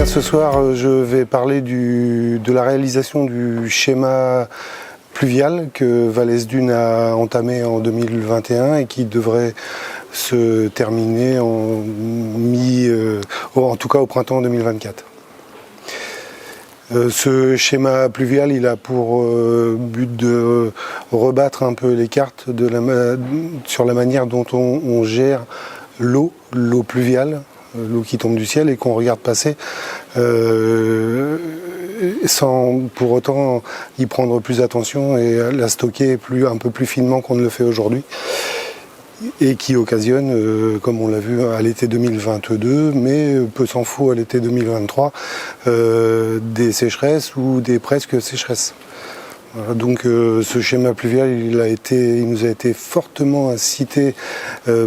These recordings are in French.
bien, ce soir, je vais parler de la réalisation du schéma pluvial que Vallès Dunes a entamé en 2021 et qui devrait se terminer en tout cas au printemps 2024. Ce schéma pluvial, il a pour but de rebattre un peu les cartes sur la manière dont on gère l'eau pluviale, l'eau qui tombe du ciel et qu'on regarde passer sans pour autant y prendre plus attention et la stocker un peu plus finement qu'on ne le fait aujourd'hui, et qui occasionne, comme on l'a vu à l'été 2022, mais peu s'en faut à l'été 2023, des sécheresses ou des presque sécheresses. Voilà, donc ce schéma pluvial, il nous a été fortement incité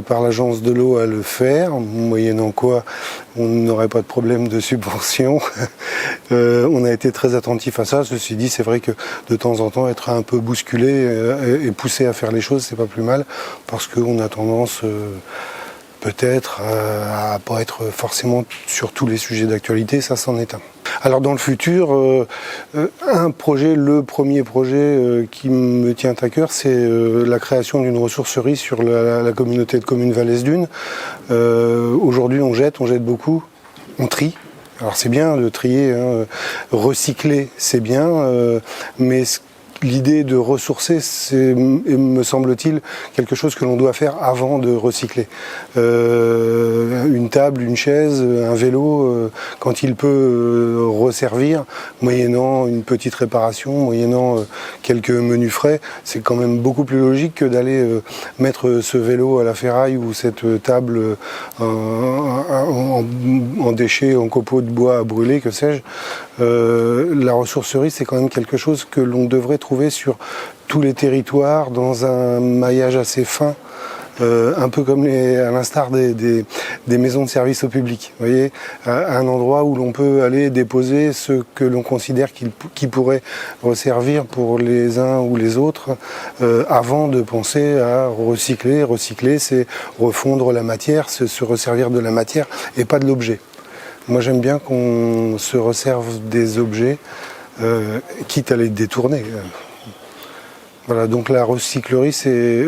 par l'agence de l'eau à le faire, moyennant quoi on n'aurait pas de problème de subvention. On a été très attentif à ça. Ceci dit, c'est vrai que de temps en temps, être un peu bousculé et poussé à faire les choses, c'est pas plus mal, parce qu'on a tendance peut-être à pas être forcément sur tous les sujets d'actualité, ça c'en est un. Alors dans le futur, le premier projet qui me tient à cœur, c'est la création d'une ressourcerie sur la communauté de communes Vallès Dunes. Aujourd'hui on jette beaucoup, on trie. Alors c'est bien de trier, recycler c'est bien, mais l'idée de ressourcer, c'est, me semble-t-il, quelque chose que l'on doit faire avant de recycler. Une table, une chaise, un vélo, quand il peut resservir, moyennant une petite réparation, moyennant quelques menus frais, c'est quand même beaucoup plus logique que d'aller mettre ce vélo à la ferraille ou cette table en déchets, en copeaux de bois à brûler, que sais-je. La ressourcerie, c'est quand même quelque chose que l'on devrait trouver sur tous les territoires dans un maillage assez fin, un peu comme à l'instar des maisons de service au public. Vous voyez, un endroit où l'on peut aller déposer ce que l'on considère qui pourrait resservir pour les uns ou les autres, avant de penser à recycler. Recycler, c'est refondre la matière, c'est se resservir de la matière et pas de l'objet. Moi, j'aime bien qu'on se resserve des objets, quitte à les détourner. Voilà, donc la ressourcerie, c'est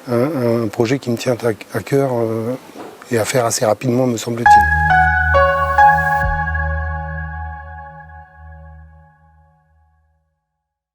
un projet qui me tient à cœur et à faire assez rapidement, me semble-t-il.